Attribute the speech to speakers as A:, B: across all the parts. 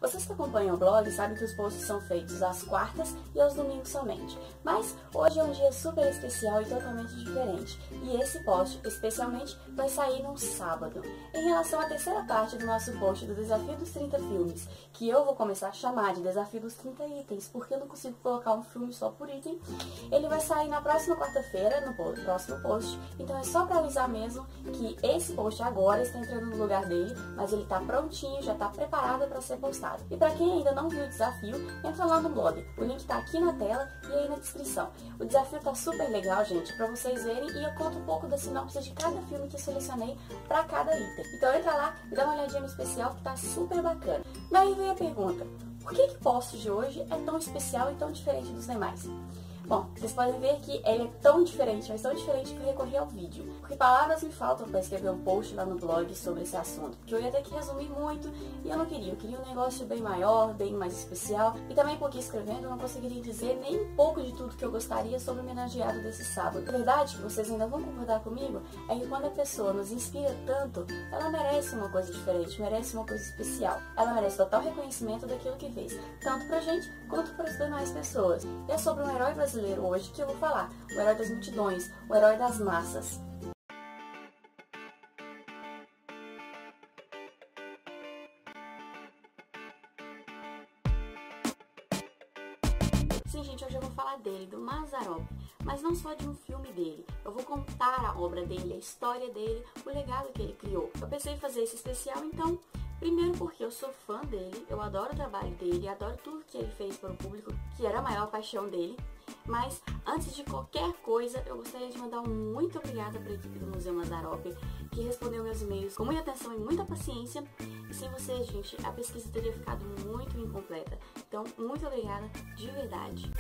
A: Vocês que acompanham o blog sabem que os posts são feitos às quartas e aos domingos somente, mas hoje é um dia super especial e totalmente diferente, e esse post, especialmente, vai sair num sábado. Em relação à terceira parte do nosso post do Desafio dos 30 Filmes, que eu vou começar a chamar de Desafio dos 30 Itens, porque eu não consigo colocar um filme só por item, ele vai sair na próxima quarta-feira, no próximo post, então é só para avisar mesmo que esse post agora está entrando no lugar dele, mas ele está prontinho, já está preparado para ser postado. E para quem ainda não viu o desafio, entra lá no blog. O link tá aqui na tela e aí na descrição. O desafio tá super legal, gente, para vocês verem, e eu conto um pouco da sinopse de cada filme que eu selecionei para cada item. Então entra lá e dá uma olhadinha no especial que tá super bacana. Daí vem a pergunta: por que o post de hoje é tão especial e tão diferente dos demais? Bom, vocês podem ver que ele é tão diferente, mas tão diferente que eu recorri ao vídeo. Porque palavras me faltam para escrever um post lá no blog sobre esse assunto. Porque eu ia ter que resumir muito e eu não queria. Eu queria um negócio bem maior, bem mais especial. E também porque escrevendo eu não conseguiria dizer nem um pouco de tudo que eu gostaria sobre o homenageado desse sábado. A verdade, que vocês ainda vão concordar comigo, é que quando a pessoa nos inspira tanto, ela merece uma coisa diferente, merece uma coisa especial. Ela merece total reconhecimento daquilo que fez, tanto pra gente quanto para as demais pessoas. E é sobre um herói brasileiro hoje que eu vou falar, o herói das multidões, o herói das massas. Sim, gente, hoje eu vou falar dele, do Mazzaropi, mas não só de um filme dele. Eu vou contar a obra dele, a história dele, o legado que ele criou. Eu pensei em fazer esse especial, então, primeiro porque eu sou fã dele, eu adoro o trabalho dele, adoro tudo que ele fez para o público, que era a maior paixão dele. Mas, antes de qualquer coisa, eu gostaria de mandar um muito obrigada para a equipe do Museu Mazzaropi, que respondeu meus e-mails com muita atenção e muita paciência. E sem vocês, gente, a pesquisa teria ficado muito incompleta. Então, muito obrigada, de verdade.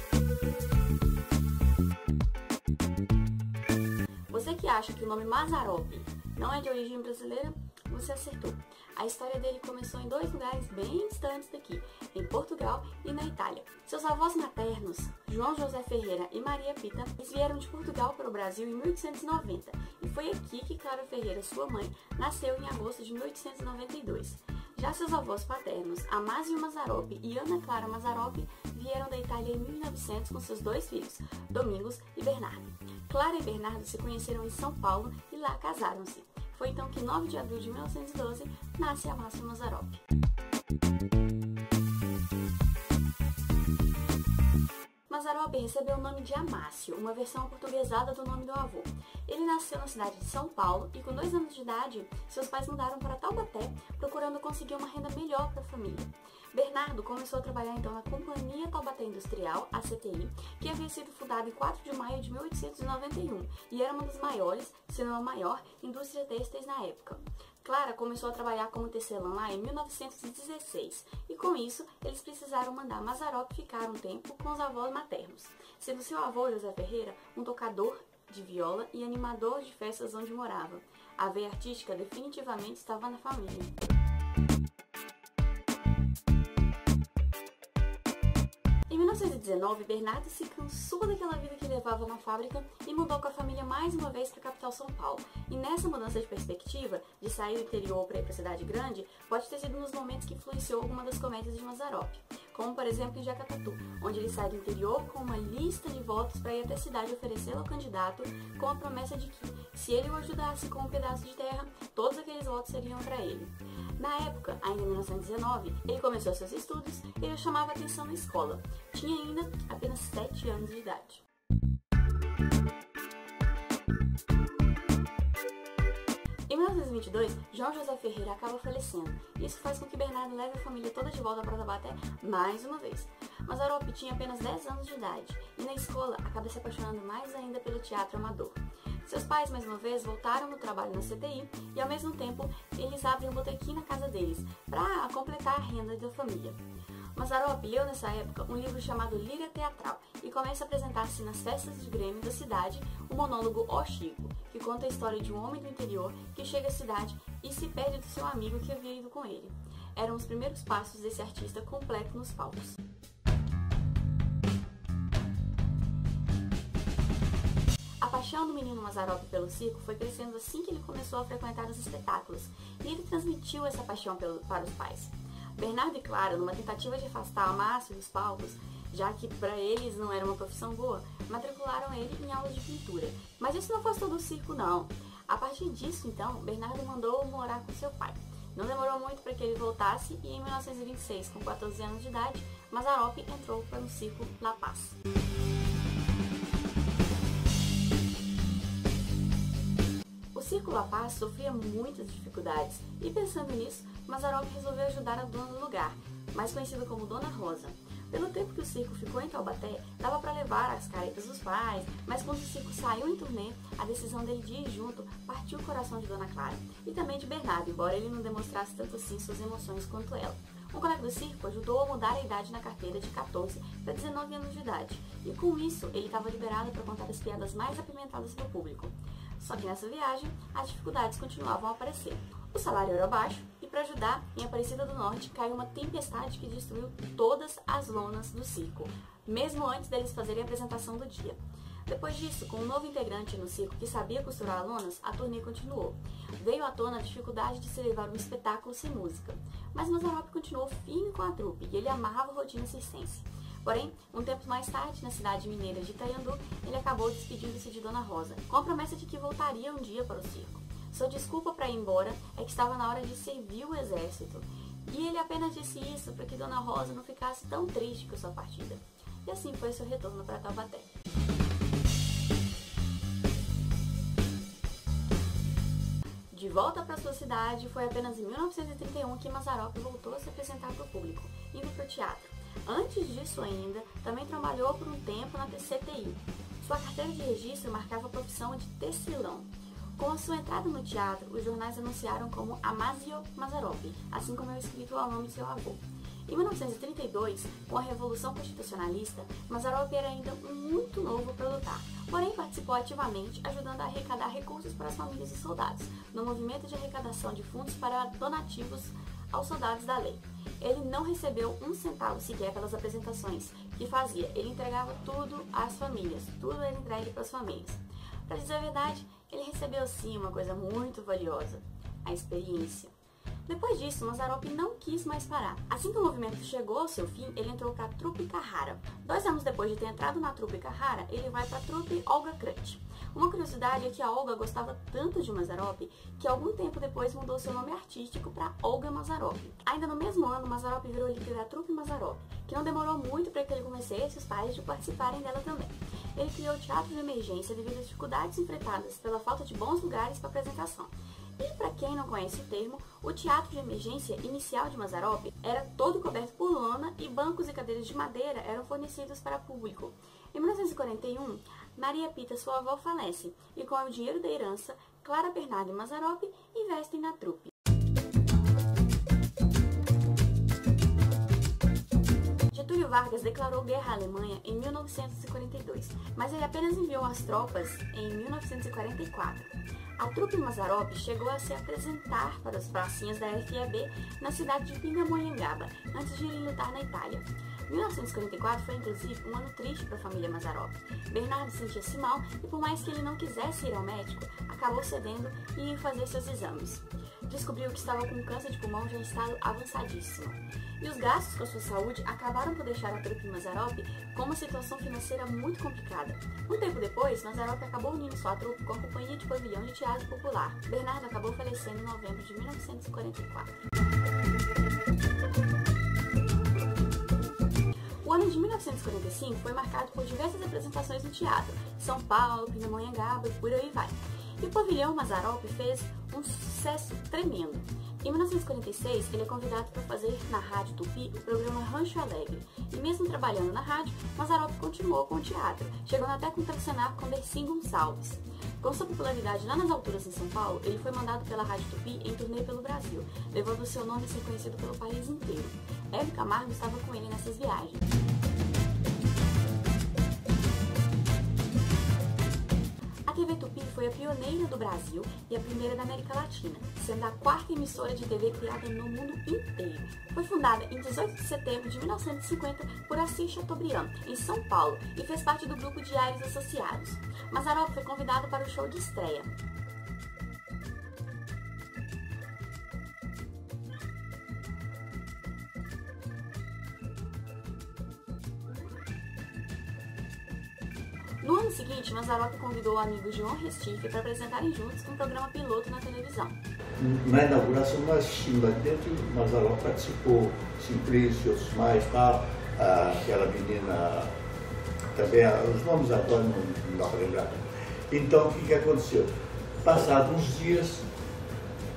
A: Você que acha que o nome Mazzaropi não é de origem brasileira, você acertou. A história dele começou em dois lugares bem distantes daqui, em Portugal e na Itália. Seus avós maternos, João José Ferreira e Maria Pita, eles vieram de Portugal para o Brasil em 1890, e foi aqui que Clara Ferreira, sua mãe, nasceu em agosto de 1892. Já seus avós paternos, Amásio Mazzaropi e Ana Clara Mazzaropi, vieram da Itália em 1900 com seus dois filhos, Domingos e Bernardo. Clara e Bernardo se conheceram em São Paulo e lá casaram-se. Foi então que, em 9 de abril de 1912, nasce Amásio Mazzaropi. Mazzaropi recebeu o nome de Amácio, uma versão aportuguesada do nome do avô. Ele nasceu na cidade de São Paulo e, com 2 anos de idade, seus pais mudaram para Taubaté, procurando conseguir uma renda melhor para a família. Bernardo começou a trabalhar então na Companhia Taubaté Industrial, a CTI, que havia sido fundada em 4 de maio de 1891 e era uma das maiores, se não a maior, indústria têxteis na época. Clara começou a trabalhar como tecelã lá em 1916 e, com isso, eles precisaram mandar Mazzaropi ficar um tempo com os avós maternos, sendo seu avô, José Ferreira, um tocador de viola e animador de festas onde morava. A veia artística definitivamente estava na família. Em 1919, Bernardo se cansou daquela vida que levava na fábrica e mudou com a família mais uma vez para a capital São Paulo. E nessa mudança de perspectiva, de sair do interior para ir para a cidade grande, pode ter sido nos momentos que influenciou alguma das comédias de Mazzaropi, como por exemplo em Jacatatu, onde ele sai do interior com uma lista de votos para ir até a cidade oferecê-la ao candidato, com a promessa de que, se ele o ajudasse com um pedaço de terra, todos aqueles votos seriam para ele. Na época, ainda em 1919, ele começou seus estudos e já chamava atenção na escola. Tinha ainda apenas 7 anos de idade. Em 1922, João José Ferreira acaba falecendo. Isso faz com que Bernardo leve a família toda de volta para Taubaté mais uma vez. Mazzaropi tinha apenas 10 anos de idade e na escola acaba se apaixonando mais ainda pelo teatro amador. Seus pais, mais uma vez, voltaram no trabalho na CTI e, ao mesmo tempo, eles abrem um botequim na casa deles, para completar a renda da família. Mazzaropi leu nessa época um livro chamado Líria Teatral e começa a apresentar-se nas festas de Grêmio da cidade o monólogo Ó Chico, que conta a história de um homem do interior que chega à cidade e se perde do seu amigo que havia ido com ele. Eram os primeiros passos desse artista completo nos palcos. A paixão do menino Mazzaropi pelo circo foi crescendo assim que ele começou a frequentar os espetáculos, e ele transmitiu essa paixão para os pais. Bernardo e Clara, numa tentativa de afastar a Márcio dos palcos, já que para eles não era uma profissão boa, matricularam ele em aulas de pintura. Mas isso não afastou do circo, não. A partir disso, então, Bernardo mandou morar com seu pai. Não demorou muito para que ele voltasse e em 1926, com 14 anos de idade, Mazzaropi entrou para o circo La Paz. O circo La Paz sofria muitas dificuldades e, pensando nisso, Mazzaropi resolveu ajudar a dona do lugar, mais conhecida como Dona Rosa. Pelo tempo que o circo ficou em Taubaté, dava para levar as caretas dos pais, mas quando o circo saiu em turnê, a decisão dele de ir junto partiu o coração de Dona Clara e também de Bernardo, embora ele não demonstrasse tanto assim suas emoções quanto ela. Um colega do circo ajudou a mudar a idade na carteira de 14 para 19 anos de idade, e com isso ele estava liberado para contar as piadas mais apimentadas para o público. Só que nessa viagem, as dificuldades continuavam a aparecer. O salário era baixo e, para ajudar, em Aparecida do Norte caiu uma tempestade que destruiu todas as lonas do circo, mesmo antes deles fazerem a apresentação do dia. Depois disso, com um novo integrante no circo que sabia costurar lonas, a turnê continuou. Veio à tona a dificuldade de se levar um espetáculo sem música, mas Mazzaropi continuou firme com a trupe e ele amava a rotina circense. Porém, um tempo mais tarde, na cidade mineira de Itaiandu, ele acabou despedindo-se de Dona Rosa, com a promessa de que voltaria um dia para o circo. Sua desculpa para ir embora é que estava na hora de servir o exército, e ele apenas disse isso para que Dona Rosa não ficasse tão triste com sua partida. E assim foi seu retorno para Taubaté. De volta para sua cidade, foi apenas em 1931 que Mazzaropi voltou a se apresentar para o público, indo para o teatro. Antes disso ainda, também trabalhou por um tempo na CTI. Sua carteira de registro marcava a profissão de tecelão. Com a sua entrada no teatro, os jornais anunciaram como Amasio Mazzaropi, assim como é escrito ao nome de seu avô. Em 1932, com a Revolução Constitucionalista, Mazzaropi era ainda muito novo para lutar, porém participou ativamente, ajudando a arrecadar recursos para as famílias dos soldados, no movimento de arrecadação de fundos para donativos aos soldados da lei. Ele não recebeu um centavo sequer pelas apresentações que fazia, ele entregava tudo às famílias, tudo era entregue para as famílias. Para dizer a verdade, ele recebeu sim uma coisa muito valiosa, a experiência. Depois disso, Mazzaropi não quis mais parar. Assim que o movimento chegou ao seu fim, ele entrou para a trupe Carrara. 2 anos depois de ter entrado na trupe Carrara, ele vai para a trupe Olga Krutch. Uma curiosidade é que a Olga gostava tanto de Mazzaropi que algum tempo depois mudou seu nome artístico para Olga Mazzaropi. Ainda no mesmo ano, Mazzaropi virou líder da trupe Mazzaropi, que não demorou muito para que ele convencesse os pais de participarem dela também. Ele criou o teatro de emergência devido às dificuldades enfrentadas pela falta de bons lugares para apresentação. E para quem não conhece o termo, o teatro de emergência inicial de Mazzaropi era todo coberto por lona e bancos e cadeiras de madeira eram fornecidos para público. Em 1941, Maria Pita, sua avó, falece e com o dinheiro da herança, Clara, Bernardo e Mazzaropi investem na trupe. Getúlio Vargas declarou guerra à Alemanha em 1942, mas ele apenas enviou as tropas em 1944. A trupe Mazzaropi chegou a se apresentar para as pracinhas da FEB na cidade de Pindamonhangaba, antes de irem lutar na Itália. 1944 foi inclusive um ano triste para a família Mazzaropi. Bernardo sentia-se mal e por mais que ele não quisesse ir ao médico, acabou cedendo e ia fazer seus exames. Descobriu que estava com câncer de pulmão já em estado avançadíssimo. E os gastos com a sua saúde acabaram por deixar a trupe Mazzaropi com uma situação financeira muito complicada. Um tempo depois, Mazzaropi acabou unindo sua trupe com a Companhia de Pavilhão de Teatro Popular. Bernardo acabou falecendo em novembro de 1944. O ano de 1945 foi marcado por diversas apresentações no teatro, São Paulo, Pindamonhangaba e por aí vai. E o pavilhão Mazzaropi fez um sucesso tremendo. Em 1946, ele é convidado para fazer na Rádio Tupi o programa Rancho Alegre. E mesmo trabalhando na rádio, Mazzaropi continuou com o teatro, chegando até a contracenar com Dercy Gonçalves. Com sua popularidade lá nas alturas em São Paulo, ele foi mandado pela Rádio Tupi em turnê pelo Brasil, levando o seu nome a ser conhecido pelo país inteiro. Hebe Camargo estava com ele nessas viagens. A TV Tupi foi a pioneira do Brasil e a primeira da América Latina, sendo a 4ª emissora de TV criada no mundo inteiro. Foi fundada em 18 de setembro de 1950 por Assis Chateaubriand, em São Paulo, e fez parte do grupo Diários Associados. Mazzaropi foi convidado para o show de estreia. No ano seguinte, Mazzaropi convidou o amigo João Restife para apresentarem juntos um programa piloto na televisão.
B: Na inauguração nós assistimos lá dentro, o Mazzaropi participou, Simplício, e outros mais, tal, aquela menina, também, os nomes agora não dá para lembrar. Então, o que aconteceu? Passados uns dias,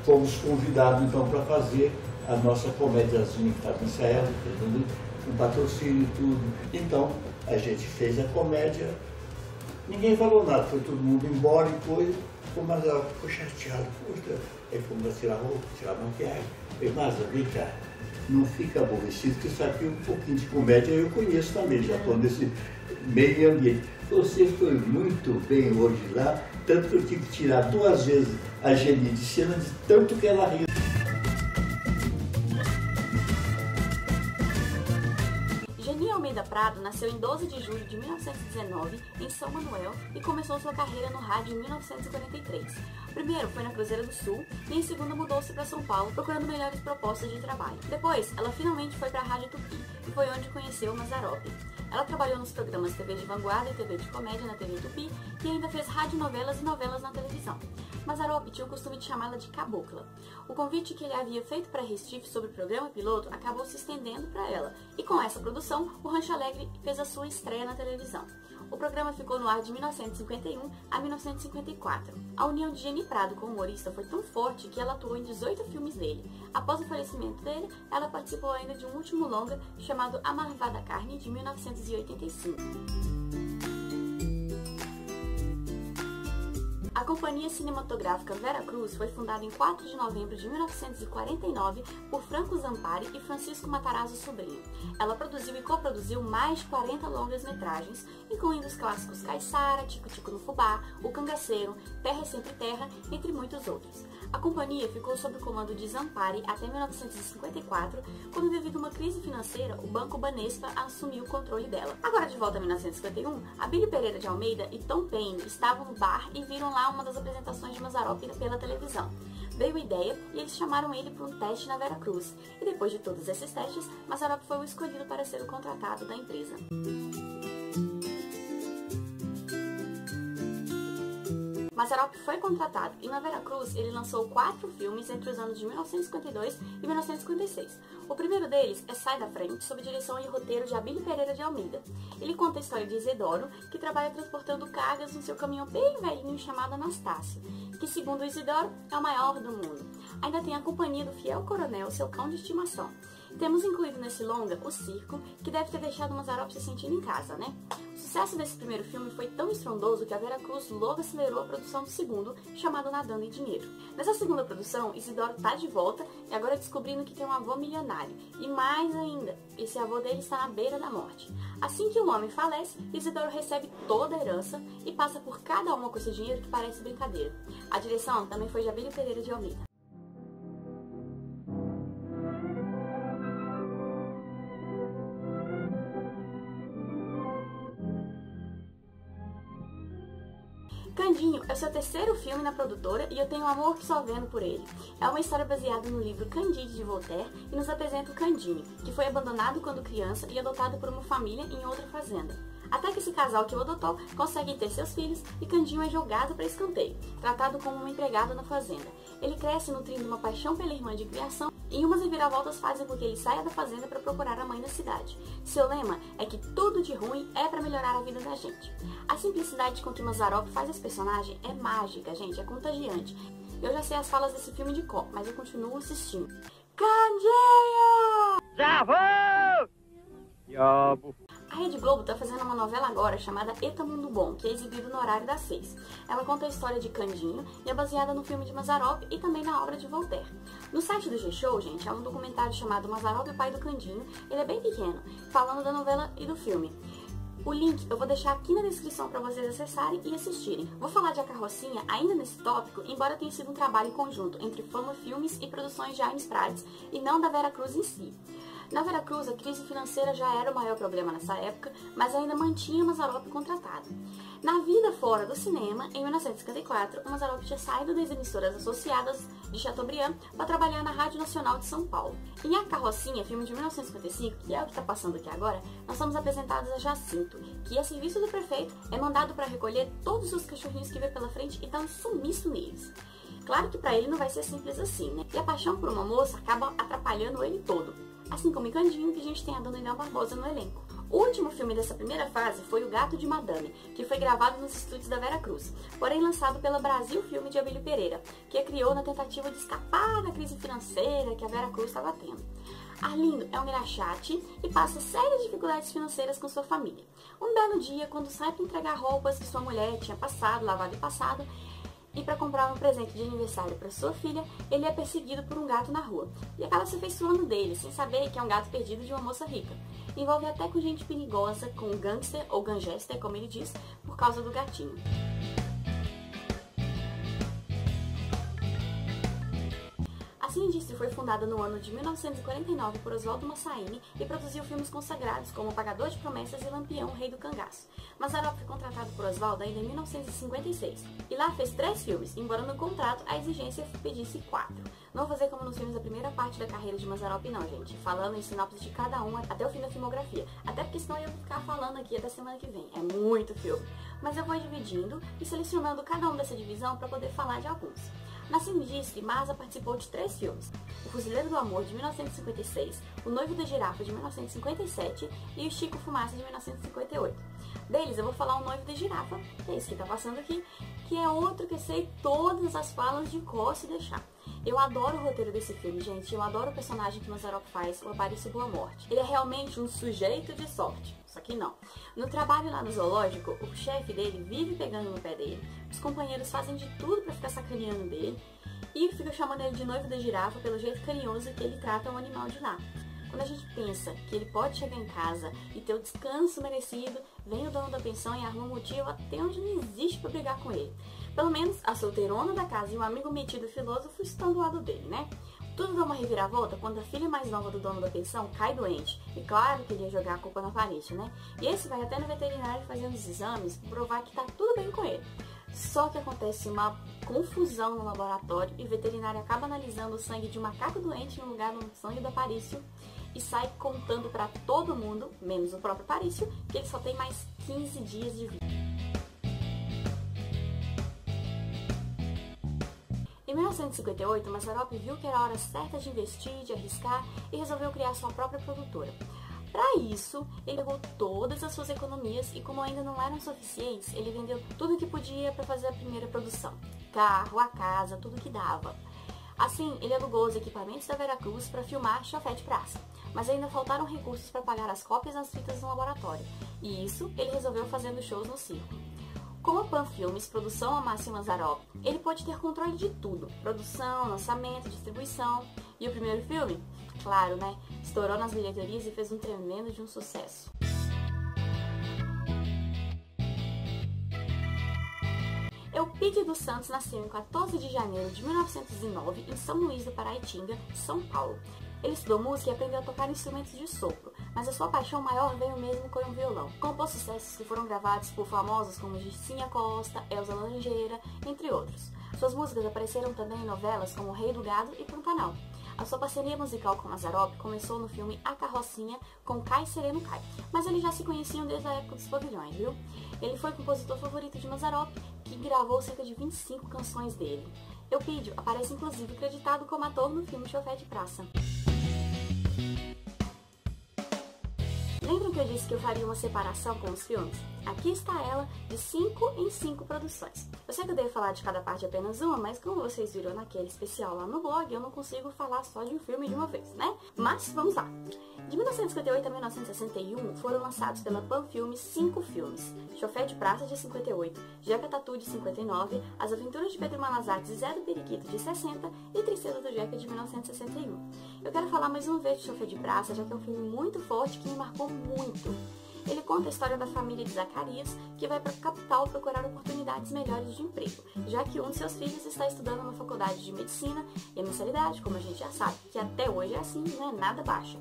B: fomos convidados então para fazer a nossa comédiazinha que estava ensaiada, com patrocínio e tudo. Então, a gente fez a comédia, ninguém falou nada, foi todo mundo embora e coisa. O Mazzaropi ficou chateado, poxa, aí fomos a tirar roupa, tirar maquiagem. Falei, Mazza, vem cá, não fica aborrecido, porque sabe que um pouquinho de comédia eu conheço também, já estou nesse meio ambiente. Você foi muito bem hoje lá, tanto que eu tive que tirar 2 vezes a Geni de cena de tanto que ela riu.
A: Geni Almeida Prado nasceu em 12 de julho de 1919 em São Manuel e começou sua carreira no rádio em 1943. Primeiro foi na Cruzeiro do Sul e em segundo mudou-se para São Paulo procurando melhores propostas de trabalho. Depois, ela finalmente foi para a Rádio Tupi e foi onde conheceu o Mazzaropi. Ela trabalhou nos programas TV de Vanguarda e TV de Comédia na TV Tupi e ainda fez radionovelas e novelas na televisão. Mazzaropi tinha o costume de chamá-la de cabocla. O convite que ele havia feito para Recife sobre o programa piloto acabou se estendendo para ela, e com essa produção, o Rancho Alegre fez a sua estreia na televisão. O programa ficou no ar de 1951 a 1954. A união de Geni Prado com o humorista foi tão forte que ela atuou em 18 filmes dele. Após o falecimento dele, ela participou ainda de um último longa chamado A Marvada Carne, de 1985. A Companhia Cinematográfica Vera Cruz foi fundada em 4 de novembro de 1949 por Franco Zampari e Francisco Matarazzo Sobrinho. Ela produziu e coproduziu mais de 40 longas-metragens, incluindo os clássicos Caiçara, Tico Tico no Fubá, O Cangaceiro, Terra é Sempre Terra, entre muitos outros. A companhia ficou sob o comando de Zampari até 1954, quando, devido a uma crise financeira, o Banco Banespa assumiu o controle dela. Agora, de volta a 1951, Abílio Pereira de Almeida e Tom Paine estavam no bar e viram lá uma das apresentações de Mazzaropi pela televisão. Veio a ideia e eles chamaram ele para um teste na Vera Cruz. E depois de todos esses testes, Mazzaropi foi o escolhido para ser o contratado da empresa. Mazzaropi foi contratado e na Vera Cruz ele lançou 4 filmes entre os anos de 1952 e 1956. O primeiro deles é Sai da Frente, sob direção e roteiro de Abílio Pereira de Almeida. Ele conta a história de Isidoro, que trabalha transportando cargas no seu caminhão bem velhinho chamado Anastácio, que, segundo Isidoro, é o maior do mundo. Ainda tem a companhia do fiel coronel, seu cão de estimação. Temos incluído nesse longa o circo, que deve ter deixado Mazzaropi se sentindo em casa, né? O sucesso desse primeiro filme foi tão estrondoso que a Vera Cruz logo acelerou a produção do segundo, chamado Nadando em Dinheiro. Nessa segunda produção, Isidoro tá de volta e agora descobrindo que tem um avô milionário. E mais ainda, esse avô dele está na beira da morte. Assim que o homem falece, Isidoro recebe toda a herança e passa por cada uma com esse dinheiro que parece brincadeira. A direção também foi de Abílio Pereira de Almeida. Candinho é o seu terceiro filme na produtora e eu tenho um amor que só vendo por ele. É uma história baseada no livro Candide de Voltaire e nos apresenta o Candinho, que foi abandonado quando criança e adotado por uma família em outra fazenda. Até que esse casal que o adotou consegue ter seus filhos e Candinho é jogado para escanteio, tratado como um empregado na fazenda. Ele cresce nutrindo uma paixão pela irmã de criação e umas reviravoltas fazem com que ele saia da fazenda para procurar a mãe na cidade. Seu lema é que tudo de ruim é para melhorar a vida da gente. A simplicidade com que Mazzaropi faz esse personagem é mágica, gente, é contagiante. Eu já sei as falas desse filme de cor, mas eu continuo assistindo. Candinho!
C: Já vou! Diabo!
A: A Rede Globo está fazendo uma novela agora chamada Eta Mundo Bom, que é exibido no horário das 6. Ela conta a história de Candinho e é baseada no filme de Mazzaropi e também na obra de Voltaire. No site do G-Show, gente, há um documentário chamado Mazzaropi, o pai do Candinho, ele é bem pequeno, falando da novela e do filme. O link eu vou deixar aqui na descrição para vocês acessarem e assistirem. Vou falar de A Carrocinha ainda nesse tópico, embora tenha sido um trabalho em conjunto entre Fama Filmes e Produções de Jaime Prades e não da Vera Cruz em si. Na Veracruz, a crise financeira já era o maior problema nessa época, mas ainda mantinha Mazzaropi contratado. Na vida fora do cinema, em 1954, o Mazzaropi tinha saído das emissoras associadas de Chateaubriand para trabalhar na Rádio Nacional de São Paulo. Em A Carrocinha, filme de 1955, que é o que está passando aqui agora, nós somos apresentados a Jacinto, que a serviço do prefeito é mandado para recolher todos os cachorrinhos que vê pela frente e dá um sumiço neles. Claro que para ele não vai ser simples assim, né? E a paixão por uma moça acaba atrapalhando ele todo. Assim como em Candinho, que a gente tem a Dona Inel Barbosa no elenco. O último filme dessa primeira fase foi O Gato de Madame, que foi gravado nos estúdios da Veracruz, porém lançado pela Brasil Filme de Abílio Pereira, que a criou na tentativa de escapar da crise financeira que a Veracruz estava tendo. Arlindo é um engraxate e passa sérias dificuldades financeiras com sua família. Um belo dia, quando sai para entregar roupas que sua mulher tinha lavado e passado, e para comprar um presente de aniversário para sua filha, ele é perseguido por um gato na rua e acaba se afeiçoando dele, sem saber que é um gato perdido de uma moça rica. Envolve até com gente perigosa, com um gangster ou gangster, como ele diz, por causa do gatinho. A Cine Indústria foi fundada no ano de 1949 por Oswaldo Massaini e produziu filmes consagrados como O Pagador de Promessas e Lampião, o Rei do Cangaço. Mazzaropi foi contratado por Oswaldo ainda em 1956 e lá fez 3 filmes, embora no contrato a exigência pedisse 4. Não vou fazer como nos filmes da primeira parte da carreira de Mazzaropi não, gente, falando em sinopse de cada um até o fim da filmografia, até porque senão eu vou ficar falando aqui até semana que vem, é muito filme. Mas eu vou dividindo e selecionando cada um dessa divisão para poder falar de alguns. Na Cine Indústria, Mazza participou de 3 filmes: O Fuzileiro do Amor, de 1956, O Noivo da Girafa, de 1957 e O Chico Fumaça, de 1958. Deles, eu vou falar O Noivo da Girafa, que é esse que tá passando aqui, que é outro que eu sei todas as falas de cor se deixar. Eu adoro o roteiro desse filme, gente, eu adoro o personagem que Mazzaropi faz, o Aparício Boa Morte. Ele é realmente um sujeito de sorte, só que não. No trabalho lá no zoológico, o chefe dele vive pegando no pé dele, os companheiros fazem de tudo pra ficar sacaneando dele e fica chamando ele de noivo da girafa pelo jeito carinhoso que ele trata o animal de lá. Quando a gente pensa que ele pode chegar em casa e ter o descanso merecido, vem o dono da pensão e arruma um motivo até onde não existe pra brigar com ele. Pelo menos a solteirona da casa e um amigo metido filósofo estão do lado dele, né? Tudo dá uma reviravolta quando a filha mais nova do dono da pensão cai doente. E claro que ele ia jogar a culpa na Aparício, né? E esse vai até no veterinário fazendo os exames pra provar que tá tudo bem com ele. Só que acontece uma confusão no laboratório e o veterinário acaba analisando o sangue de um macaco doente no lugar do sangue do Aparício e sai contando pra todo mundo, menos o próprio Aparício, que ele só tem mais 15 dias de vida. Em 1958, Mazzaropi viu que era a hora certa de investir, de arriscar e resolveu criar sua própria produtora. Para isso, ele pegou todas as suas economias e, como ainda não eram suficientes, ele vendeu tudo que podia para fazer a primeira produção. Carro, a casa, tudo que dava. Assim, ele alugou os equipamentos da Veracruz para filmar Chofé de Praça, mas ainda faltaram recursos para pagar as cópias das fitas no laboratório, e isso ele resolveu fazendo shows no circo. Com a Pan Filmes, produção Amácio Mazzaropi, ele pôde ter controle de tudo: produção, lançamento, distribuição. E o primeiro filme? Claro, né? Estourou nas bilheterias e fez um tremendo de um sucesso. Eupídio dos Santos nasceu em 14 de janeiro de 1909 em São Luís do Paraitinga, São Paulo. Ele estudou música e aprendeu a tocar instrumentos de sopro, mas a sua paixão maior veio mesmo com o violão. Compôs sucessos que foram gravados por famosos como Gircinha Costa, Elza Laranjeira, entre outros. Suas músicas apareceram também em novelas como O Rei do Gado e Pantanal. A sua parceria musical com Mazzaropi começou no filme A Carrocinha com Cai Sereno Cai, mas eles já se conheciam desde a época dos pavilhões, viu? Ele foi o compositor favorito de Mazzaropi, que gravou cerca de 25 canções dele. Eupídio aparece inclusive acreditado como ator no filme Chofé de Praça. Lembram que eu disse que eu faria uma separação com os filmes? Aqui está ela, de 5 em 5 produções. Eu sei que eu devo falar de cada parte apenas uma, mas como vocês viram naquele especial lá no blog, eu não consigo falar só de um filme de uma vez, né? Mas vamos lá! De 1958 a 1961 foram lançados pela Pan Filmes 5 filmes: Chofé de Praça, de 58, Jeca Tatu, de 59, As Aventuras de Pedro Manazarte e Zé do Periquito, de 60 e Tristeza do Jeca, de 1961. Eu quero falar mais uma vez de Chofé de Praça, já que é um filme muito forte que me marcou muito. Ele conta a história da família de Zacarias, que vai para a capital procurar oportunidades melhores de emprego, já que um de seus filhos está estudando na faculdade de medicina e a mensalidade, como a gente já sabe, que até hoje é assim, não é nada baixa.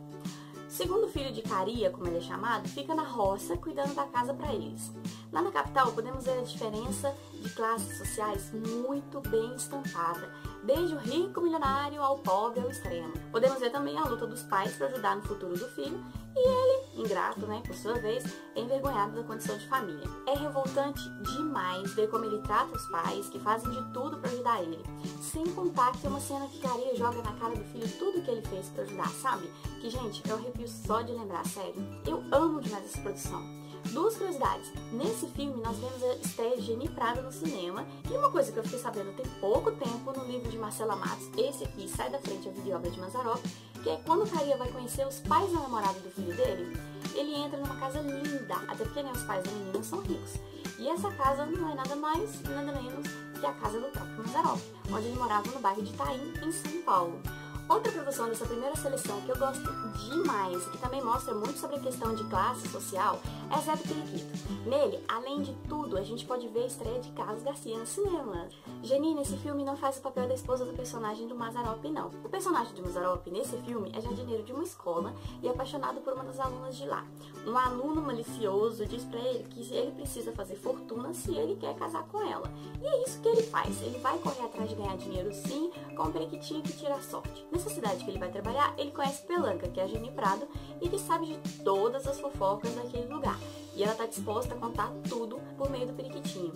A: Segundo filho de Caria, como ele é chamado, fica na roça cuidando da casa para eles. Lá na capital podemos ver a diferença de classes sociais muito bem estampada, desde o rico milionário ao pobre ao extremo. Podemos ver também a luta dos pais para ajudar no futuro do filho e ele, ingrato, por sua vez, é envergonhado da condição de família. É revoltante demais ver como ele trata os pais, que fazem de tudo para ajudar ele. Sem contar que tem uma cena que Caria joga na cara do filho tudo que ele fez para ajudar, sabe? Que, gente, eu arrepio só de lembrar, sério. Eu amo demais essa produção. Duas curiosidades. Nesse filme, nós vemos a estreia de Geni Prado no cinema. E uma coisa que eu fiquei sabendo tem pouco tempo no livro de Marcela Matos, esse aqui, Sai da Frente, a vida e obra de Mazzaropi, que é quando Caria vai conhecer os pais da namorada do filho dele, ele entra numa casa linda, até porque os pais da menina são ricos. E essa casa não é nada mais, nada menos que a casa do próprio Mazzaropi, onde ele morava no bairro de Itaim, em São Paulo. Outra produção dessa primeira seleção que eu gosto demais e que também mostra muito sobre a questão de classe social é Zé do Periquito. Nele, além de tudo, a gente pode ver a estreia de Carlos Garcia no cinema. Geni, nesse filme, não faz o papel da esposa do personagem do Mazzaropi, não. O personagem de Mazzaropi, nesse filme, é jardineiro de uma escola e é apaixonado por uma das alunas de lá. Um aluno malicioso diz pra ele que ele precisa fazer fortuna se ele quer casar com ela. E é isso que ele faz. Ele vai correr atrás de ganhar dinheiro, sim, com um periquitinho que tira a sorte. Nessa cidade que ele vai trabalhar, ele conhece Pelanca, que é a Geni Prado, e que sabe de todas as fofocas daquele lugar. E ela está disposta a contar tudo por meio do periquitinho.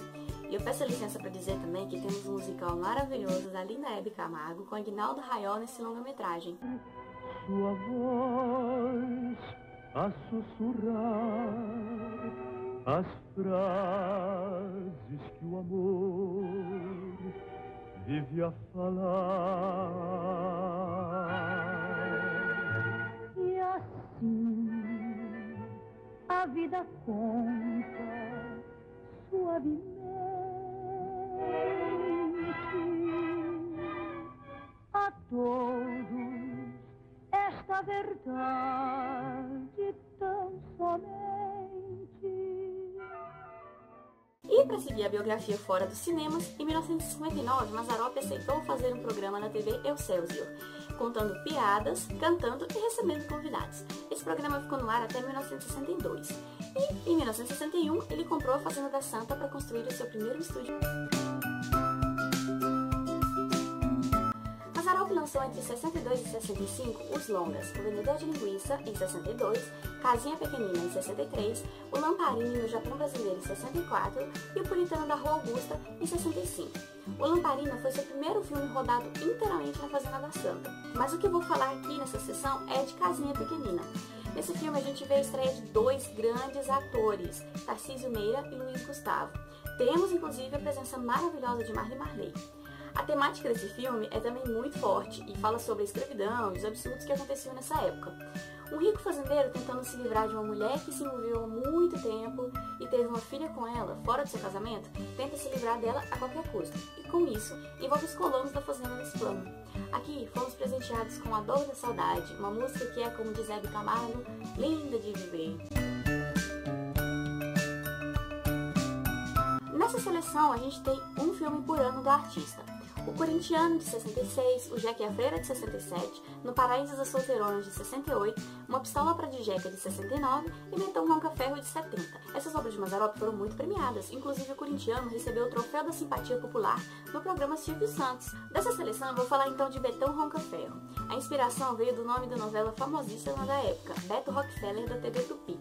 A: E eu peço licença para dizer também que temos um musical maravilhoso da linda Hebe Camargo com Aguinaldo Raiol nesse longa-metragem.
D: Sua voz a sussurrar as frases que o amor vive a falar. E assim a vida conta suavemente a todos esta verdade tão somente.
A: E para seguir a biografia fora dos cinemas, em 1959, Mazzaropi aceitou fazer um programa na TV Excelsior, contando piadas, cantando e recebendo convidados. Esse programa ficou no ar até 1962. E, em 1961, ele comprou a Fazenda da Santa para construir o seu primeiro estúdio. Mazzaropi lançou entre 62 e 65 os longas O Vendedor de Linguiça, em 62, Casinha Pequenina, em 63, O Lamparino no Japão Brasileiro, em 64 e O Puritano da Rua Augusta, em 65. O Lamparino foi seu primeiro filme rodado inteiramente na Fazenda da Santa. Mas o que eu vou falar aqui nessa sessão é de Casinha Pequenina. Nesse filme a gente vê a estreia de dois grandes atores, Tarcísio Meira e Luiz Gustavo. Temos inclusive a presença maravilhosa de Marli Marley. A temática desse filme é também muito forte e fala sobre a escravidão e os absurdos que aconteciam nessa época. Um rico fazendeiro tentando se livrar de uma mulher que se envolveu há muito tempo e teve uma filha com ela fora do seu casamento, tenta se livrar dela a qualquer custo. E com isso, envolve os colonos da fazenda nesse plano. Aqui fomos presenteados com A Dor da Saudade, uma música que é, como diz Hebe Camargo, linda de viver. Nessa seleção a gente tem um filme por ano do artista. O Corintiano, de 66, O Jeca e a Freira, de 67, No Paraíso das Solteironas, de 68, Uma Pistola pra de Jeca, de 69 e Betão Ronca-Ferro, de 70. Essas obras de Mazzaropi foram muito premiadas, inclusive o Corintiano recebeu o Troféu da Simpatia Popular no programa Silvio Santos. Dessa seleção eu vou falar então de Betão Ronca-Ferro. A inspiração veio do nome da novela famosíssima da época, Beto Rockefeller, da TV Tupi.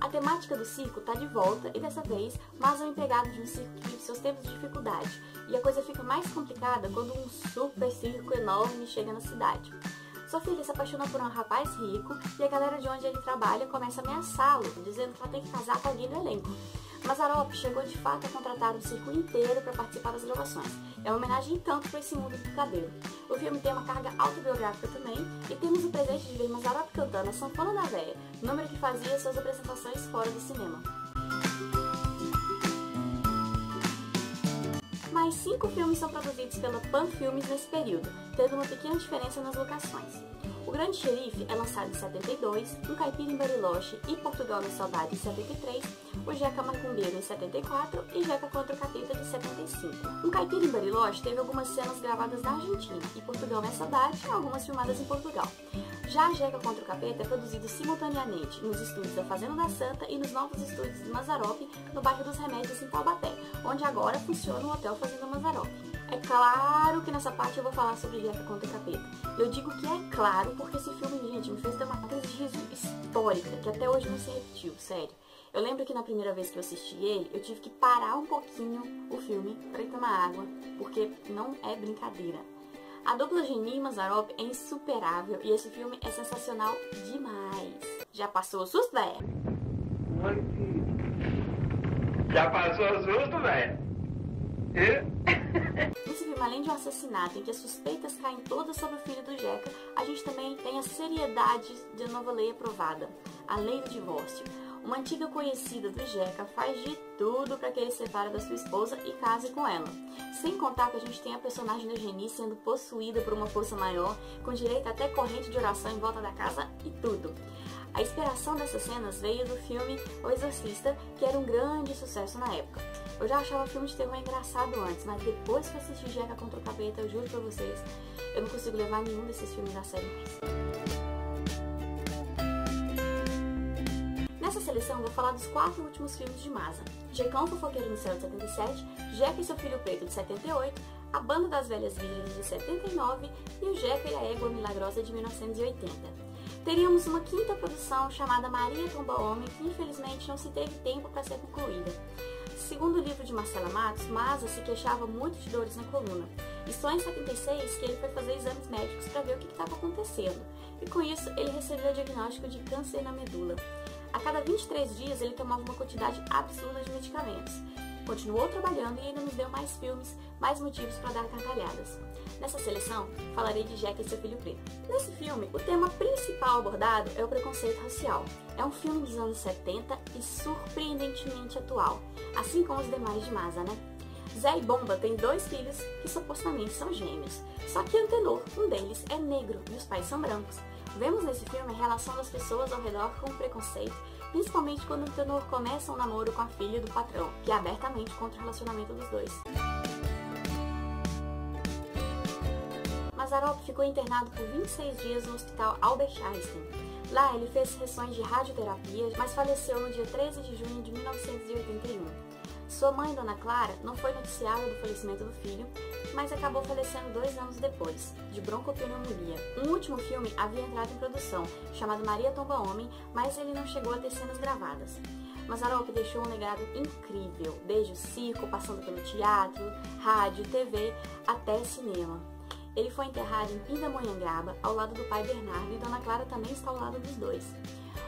A: A temática do circo está de volta e dessa vez Maz é um empregado de um circo que vive seus tempos de dificuldade. E a coisa fica mais complicada quando um super circo enorme chega na cidade. Sua filha se apaixona por um rapaz rico e a galera de onde ele trabalha começa a ameaçá-lo, dizendo que ela tem que casar com alguém do elenco. Mazzaropi chegou de fato a contratar um circo inteiro para participar das gravações. É uma homenagem tanto para esse mundo picadeiro. O filme tem uma carga autobiográfica também e temos o presente de ver Mazzaropi cantando a Sanfona da Véia, número que fazia suas apresentações fora do cinema. Mais 5 filmes são produzidos pela Pan Filmes nesse período, tendo uma pequena diferença nas locações. O Grande Xerife é lançado em 72, Um Caipira em Bariloche e Portugal na Saudade em 73, O Jeca Macumbeiro em 74 e Jeca contra o Capeta de 75. Um Caipira em Bariloche teve algumas cenas gravadas na Argentina e Portugal na Saudade, algumas filmadas em Portugal. Já a Jeca contra o Capeta é produzido simultaneamente nos estúdios da Fazenda da Santa e nos novos estúdios de Mazzaropi, no bairro dos Remédios, em Taubaté, onde agora funciona o Hotel Fazenda Mazzaropi. É claro que nessa parte eu vou falar sobre Jeca contra o Capeta. Eu digo que é claro porque esse filme, gente, me fez ter uma crise de riso histórica, que até hoje não se repetiu, sério. Eu lembro que na primeira vez que eu assisti ele, eu tive que parar um pouquinho o filme pra ir tomar água, porque não é brincadeira. A dupla Geni e Mazzaropi é insuperável e esse filme é sensacional demais. Já passou o susto, velho?
C: Já passou o susto, velho?
A: Nesse filme, além de um assassinato em que as suspeitas caem todas sobre o filho do Jeca, a gente também tem a seriedade de nova lei aprovada, a lei do divórcio. Uma antiga conhecida do Jeca faz de tudo para que ele se separe da sua esposa e case com ela. Sem contar que a gente tem a personagem da Geni sendo possuída por uma força maior, com direito até corrente de oração em volta da casa e tudo. A inspiração dessas cenas veio do filme O Exorcista, que era um grande sucesso na época. Eu já achava filme de terror engraçado antes, mas depois que eu assisti Jeca contra o Capeta, eu juro pra vocês, eu não consigo levar nenhum desses filmes da série mais. Nessa seleção, vou falar dos 4 últimos filmes de Mazza: Jecão Fofoqueiro no Céu, de 77, Jeca e Seu Filho Preto, de 78, A Banda das Velhas Virgens, de 79 e O Jeca e a Égua Milagrosa, de 1980. Teríamos uma quinta produção chamada Maria Tomba Homem, que infelizmente não se teve tempo para ser concluída. Segundo o livro de Marcela Matos, Mazza se queixava muito de dores na coluna. E só em 76 que ele foi fazer exames médicos para ver o que estava acontecendo. E com isso, ele recebeu o diagnóstico de câncer na medula. A cada 23 dias, ele tomava uma quantidade absurda de medicamentos. Continuou trabalhando e ainda nos deu mais filmes, mais motivos para dar gargalhadas. Nessa seleção, falarei de Jeca e Seu Filho Preto. Nesse filme, o tema principal abordado é o preconceito racial. É um filme dos anos 70 e surpreendentemente atual, assim como os demais de Mazza, né? Zé e Bomba têm 2 filhos que supostamente são gêmeos. Só que Antenor, um deles, é negro e os pais são brancos. Vemos nesse filme a relação das pessoas ao redor com o preconceito, principalmente quando Antenor começa um namoro com a filha do patrão, que é abertamente contra o relacionamento dos dois. Mazzaropi ficou internado por 26 dias no Hospital Albert Einstein. Lá ele fez sessões de radioterapia, mas faleceu no dia 13 de junho de 1981. Sua mãe, Dona Clara, não foi noticiada do falecimento do filho, mas acabou falecendo 2 anos depois, de broncopneumonia. Um último filme havia entrado em produção, chamado Maria Tomba Homem, mas ele não chegou a ter cenas gravadas. Mazzaropi deixou um legado incrível, desde o circo, passando pelo teatro, rádio, TV, até cinema. Ele foi enterrado em Pindamonhangaba, ao lado do pai Bernardo, e Dona Clara também está ao lado dos dois.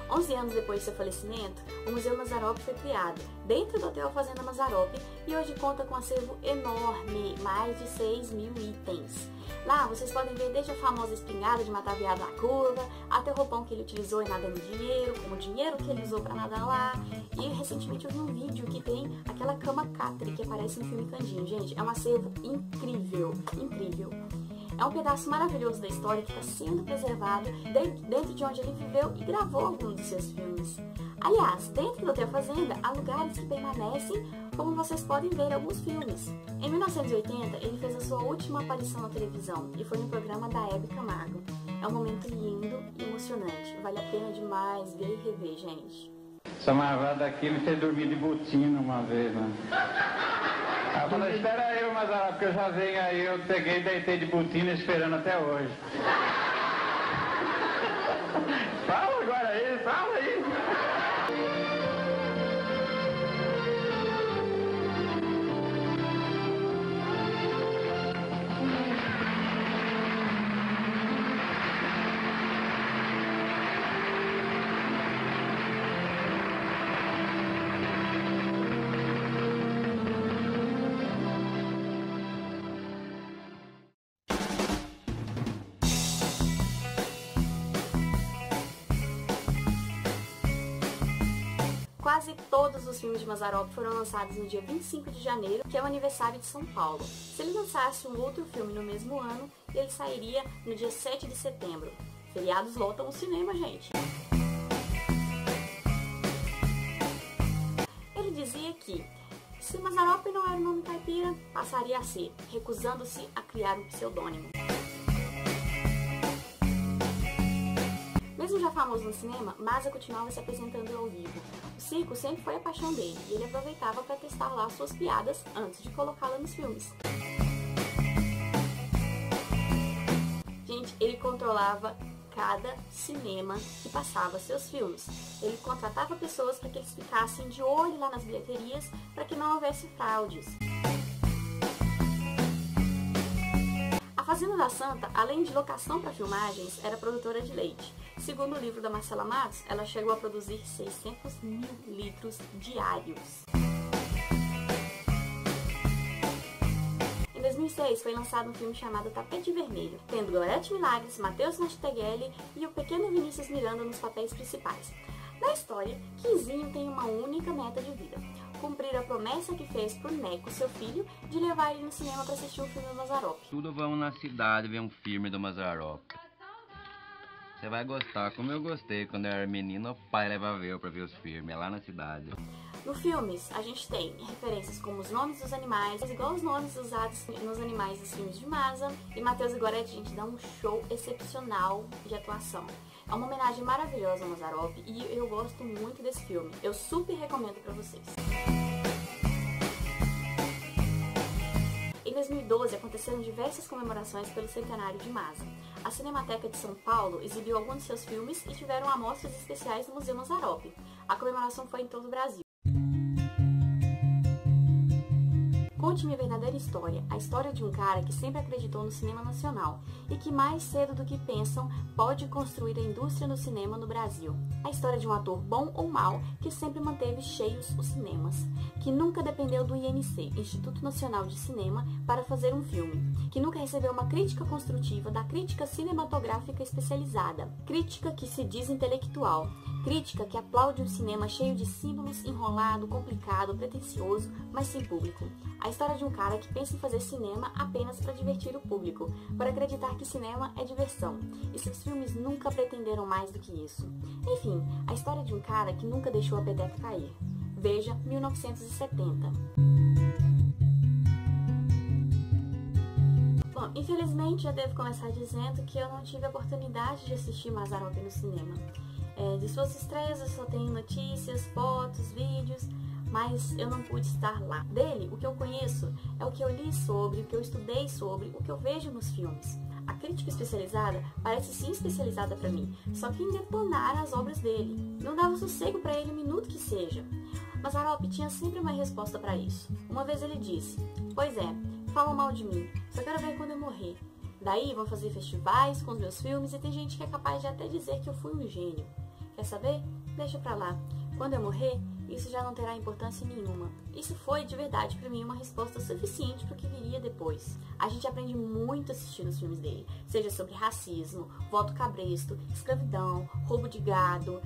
A: 11 anos depois de seu falecimento, o Museu Mazzaropi foi criado, dentro do Hotel Fazenda Mazzaropi, e hoje conta com um acervo enorme, mais de 6.000 itens. Lá vocês podem ver desde a famosa espingarda de matar viado na curva, até o roupão que ele utilizou em nadando dinheiro, como o dinheiro que ele usou para nadar lá. E recentemente eu vi um vídeo que tem aquela cama catre que aparece no filme Candinho. Gente, é um acervo incrível, incrível. É um pedaço maravilhoso da história que está sendo preservado dentro de onde ele viveu e gravou alguns dos seus filmes. Aliás, dentro do Hotel Fazenda, há lugares que permanecem, como vocês podem ver alguns filmes. Em 1980, ele fez a sua última aparição na televisão e foi no programa da Hebe Camargo. É um momento lindo e emocionante. Vale a pena demais ver e rever, gente.
E: Essa marvada aqui me fez dormir de botina uma vez, né? Ela falou, espera aí, Mazzaropi, porque eu já venho aí, eu peguei e deitei de botina esperando até hoje. Fala agora aí, fala aí.
A: Quase todos os filmes de Mazzaropi foram lançados no dia 25 de janeiro, que é o aniversário de São Paulo. Se ele lançasse um outro filme no mesmo ano, ele sairia no dia 7 de setembro. Feriados lotam o cinema, gente. Ele dizia que, se Mazzaropi não era o nome caipira, passaria a ser, recusando-se a criar um pseudônimo. famoso no cinema, Maza continuava se apresentando ao vivo. O circo sempre foi a paixão dele e ele aproveitava para testar lá suas piadas antes de colocá-la nos filmes. Gente, ele controlava cada cinema que passava seus filmes. Ele contratava pessoas para que eles ficassem de olho lá nas bilheterias para que não houvesse fraudes. A Fazenda da Santa, além de locação para filmagens, era produtora de leite. Segundo o livro da Marcela Matos, ela chegou a produzir 600 mil litros diários. Em 2006 foi lançado um filme chamado Tapete Vermelho, tendo Gorete Milagres, Matheus Masteghelli e o pequeno Vinícius Miranda nos papéis principais. Na história, Quinzinho tem uma única meta de vida: cumprir a promessa que fez pro Neco, seu filho, de levar ele no cinema para assistir um filme do Mazzaropi.
F: Tudo vamos na cidade ver um filme do Mazzaropi. Você vai gostar, como eu gostei quando eu era menino, o pai levava eu pra ver os filmes, é lá na cidade.
A: No filmes, a gente tem referências como os nomes dos animais, igual os nomes usados nos animais dos filmes de Mazza, e Matheus e Gorete, gente, dá um show excepcional de atuação. É uma homenagem maravilhosa ao Mazzaropi e eu gosto muito desse filme. Eu super recomendo pra vocês. Em 2012, aconteceram diversas comemorações pelo centenário de Mazza. A Cinemateca de São Paulo exibiu alguns de seus filmes e tiveram amostras especiais no Museu Mazzaropi. A comemoração foi em todo o Brasil. Conte-me a verdadeira história, a história de um cara que sempre acreditou no cinema nacional e que mais cedo do que pensam pode construir a indústria do cinema no Brasil. A história de um ator bom ou mau que sempre manteve cheios os cinemas, que nunca dependeu do INC, Instituto Nacional de Cinema, para fazer um filme, que nunca recebeu uma crítica construtiva da crítica cinematográfica especializada, crítica que se diz intelectual, crítica que aplaude um cinema cheio de símbolos, enrolado, complicado, pretensioso, mas sem público. A história de um cara que pensa em fazer cinema apenas para divertir o público, para acreditar que cinema é diversão, e seus filmes nunca pretenderam mais do que isso. Enfim, a história de um cara que nunca deixou a peteca cair. Veja 1970. Bom, infelizmente já devo começar dizendo que eu não tive a oportunidade de assistir Mazzaropi no cinema. De suas estreias eu só tenho notícias, fotos, vídeos, mas eu não pude estar lá. Dele, o que eu conheço é o que eu li sobre, o que eu estudei sobre, o que eu vejo nos filmes. A crítica especializada parece sim especializada para mim, só que em detonar as obras dele. Não dava sossego para ele um minuto que seja. Mazzaropi tinha sempre uma resposta para isso. Uma vez ele disse: "Pois é, falam mal de mim, só quero ver quando eu morrer. Daí vão fazer festivais com os meus filmes e tem gente que é capaz de até dizer que eu fui um gênio. Quer saber? Deixa pra lá. Quando eu morrer, isso já não terá importância nenhuma." Isso foi, de verdade, pra mim, uma resposta suficiente pro que viria depois. A gente aprende muito assistindo os filmes dele, seja sobre racismo, voto cabresto, escravidão, roubo de gado,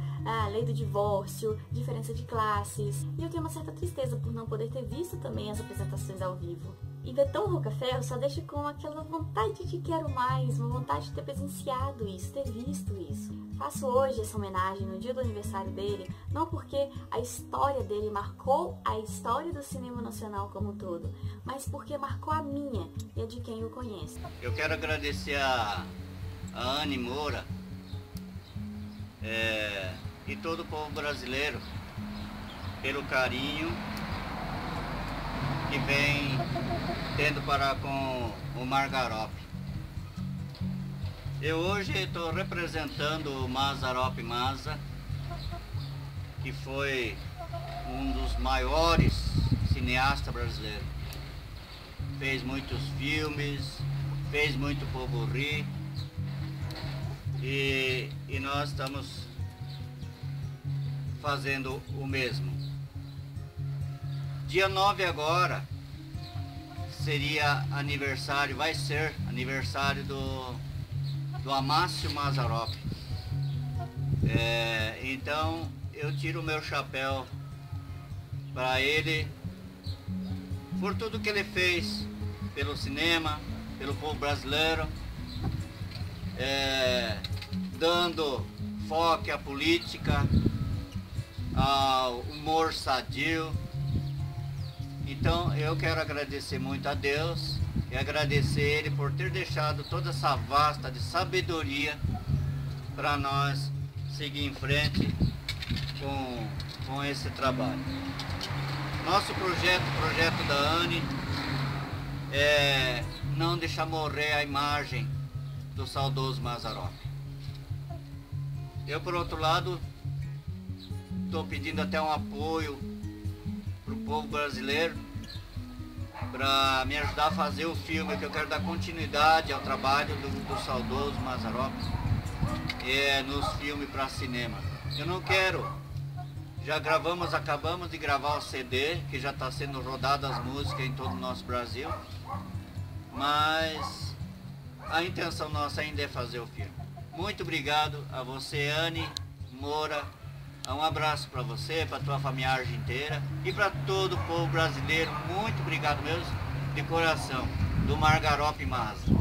A: lei do divórcio, diferença de classes. E eu tenho uma certa tristeza por não poder ter visto também as apresentações ao vivo. E Betão Rocaferro só deixa com aquela vontade de quero mais, uma vontade de ter presenciado isso, ter visto isso. Faço hoje essa homenagem no dia do aniversário dele, não porque a história dele marcou a história do cinema nacional como um todo, mas porque marcou a minha e a de quem o conhece.
F: Eu quero agradecer a Anne Moura e todo o povo brasileiro pelo carinho que vem tendo para com o Mazzaropi. Eu hoje estou representando o Mazzaropi Mazza, que foi um dos maiores cineastas brasileiros. Fez muitos filmes, fez muito povo rir, e nós estamos fazendo o mesmo. Dia 9 agora seria aniversário, vai ser aniversário do Amácio Mazzaropi. Então eu tiro o meu chapéu para ele por tudo que ele fez pelo cinema, pelo povo brasileiro, dando foco à política, ao humor sadio. Então eu quero agradecer muito a Deus e agradecer Ele por ter deixado toda essa vasta de sabedoria para nós seguir em frente com esse trabalho. Nosso projeto, o projeto da Anne, é não deixar morrer a imagem do saudoso Mazzaropi. Eu, por outro lado, estou pedindo até um apoio para o povo brasileiro para me ajudar a fazer o filme, que eu quero dar continuidade ao trabalho do saudoso Mazzaropi nos filmes para cinema. Eu não quero, acabamos de gravar o CD, que já está sendo rodado as músicas em todo o nosso Brasil, mas a intenção nossa ainda é fazer o filme. Muito obrigado a você, Anne Moura. Um abraço para você, para a tua familiar inteira e para todo o povo brasileiro. Muito obrigado mesmo, de coração, do Mazzaropi Mazza.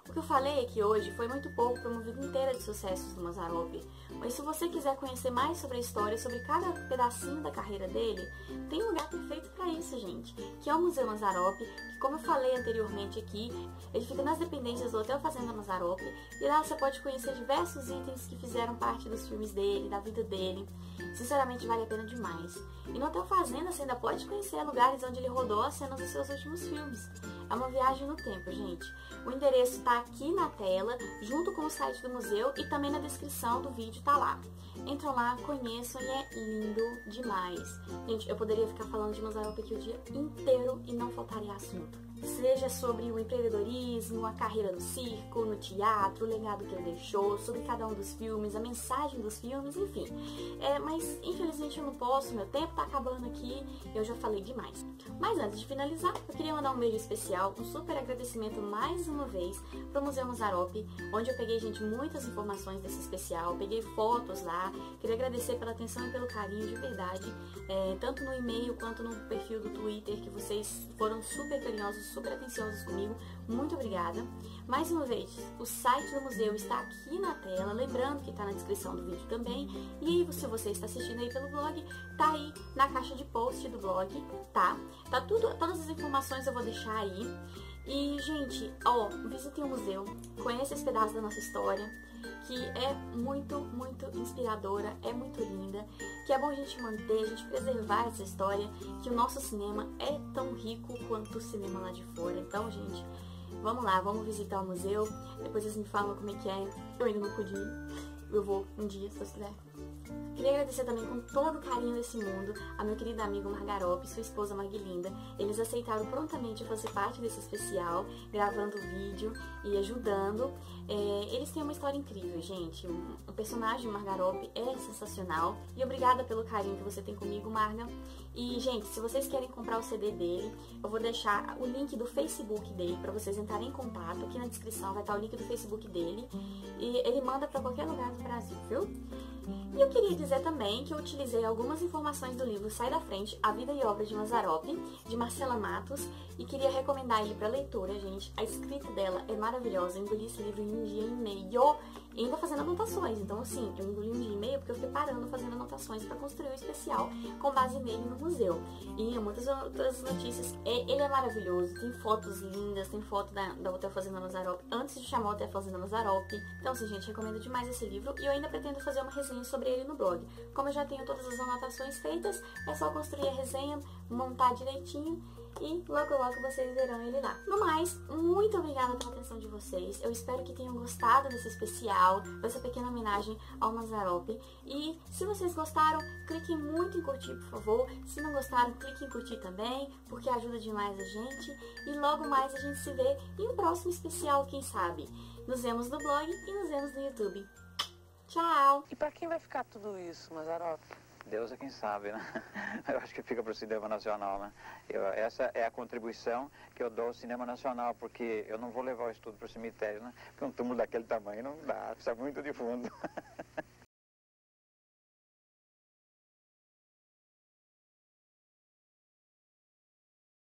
A: O que eu falei aqui hoje foi muito pouco para uma vida inteira de sucessos do Mazzaropi, mas se você quiser conhecer mais sobre a história, sobre cada pedacinho da carreira dele, tem um lugar perfeito para isso, gente, que é o Museu Mazzaropi, que, como eu falei anteriormente aqui, ele fica nas dependências do Hotel Fazenda Mazzaropi, e lá você pode conhecer diversos itens que fizeram parte dos filmes dele, da vida dele. Sinceramente, vale a pena demais. E no Hotel Fazenda você ainda pode conhecer lugares onde ele rodou as cenas dos seus últimos filmes. É uma viagem no tempo, gente. O endereço está aqui na tela, junto com o site do museu, e também na descrição do vídeo tá lá. Entram lá, conheçam, e é lindo demais. Gente, eu poderia ficar falando de Mazzaropi aqui o dia inteiro e não faltaria assunto. Seja sobre o empreendedorismo, a carreira no circo, no teatro, o legado que ele deixou, sobre cada um dos filmes, a mensagem dos filmes, enfim. Mas infelizmente eu não posso, meu tempo tá acabando aqui, eu já falei demais. Mas antes de finalizar, eu queria mandar um beijo especial, um super agradecimento mais uma vez pro Museu Mazzaropi, onde eu peguei, gente, muitas informações desse especial, peguei fotos lá. Queria agradecer pela atenção e pelo carinho, de verdade, tanto no e-mail quanto no perfil do Twitter, que vocês foram super carinhosos, super atenciosos comigo. Muito obrigada. Mais uma vez, o site do museu está aqui na tela, lembrando que está na descrição do vídeo também. E se você está assistindo aí pelo blog, tá aí na caixa de post do blog, tá? Tá tudo, todas as informações eu vou deixar aí. E, gente, visitem o museu, conheçam esse pedaço da nossa história, que é muito, muito inspiradora, é muito linda, que é bom a gente manter, a gente preservar essa história, que o nosso cinema é tão rico quanto o cinema lá de fora. Então, gente, vamos lá, vamos visitar o museu, depois vocês me falam como é que é. Eu ainda não pude ir, eu vou um dia, se Deus quiser. Queria agradecer também com todo o carinho desse mundo a meu querido amigo Mazzaropi e sua esposa Maglinda. Eles aceitaram prontamente fazer parte desse especial, gravando o vídeo e ajudando. Eles têm uma história incrível, gente. O personagem Mazzaropi é sensacional. E obrigada pelo carinho que você tem comigo, Marga. E, gente, se vocês querem comprar o CD dele, eu vou deixar o link do Facebook dele para vocês entrarem em contato. Aqui na descrição vai estar o link do Facebook dele. E ele manda para qualquer lugar do Brasil, viu? E eu queria dizer também que eu utilizei algumas informações do livro Sai da Frente, A Vida e Obra de Mazzaropi, de Marcela Matos, e queria recomendar ele para leitura, gente. A escrita dela é maravilhosa, eu engoli esse livro em um dia e meio, e ainda fazendo anotações. Então, assim, eu engoli um dia e meio porque eu fiquei parando fazendo anotações para construir o especial com base nele no museu. E muitas outras notícias. Ele é maravilhoso, tem fotos lindas, tem foto da Hotel Fazenda Mazzaropi antes de chamar o Hotel Fazenda Mazzaropi. Então, assim, gente, recomendo demais esse livro, e eu ainda pretendo fazer uma resenha sobre ele no blog. Como eu já tenho todas as anotações feitas, é só construir a resenha, montar direitinho, e logo logo vocês verão ele lá. No mais, muito obrigada pela atenção de vocês. Eu espero que tenham gostado desse especial, dessa pequena homenagem ao Mazzaropi. E se vocês gostaram, cliquem muito em curtir, por favor. Se não gostaram, cliquem em curtir também, porque ajuda demais a gente. E logo mais a gente se vê em um próximo especial, quem sabe. Nos vemos no blog e nos vemos no YouTube. Tchau!
G: E pra quem vai ficar tudo isso, Mazzaropi?
E: Deus é quem sabe, né? Eu acho que fica para o cinema nacional, né? Essa é a contribuição que eu dou ao cinema nacional, porque eu não vou levar o estudo para o cemitério, né? Porque um túmulo daquele tamanho não dá, precisa muito de fundo.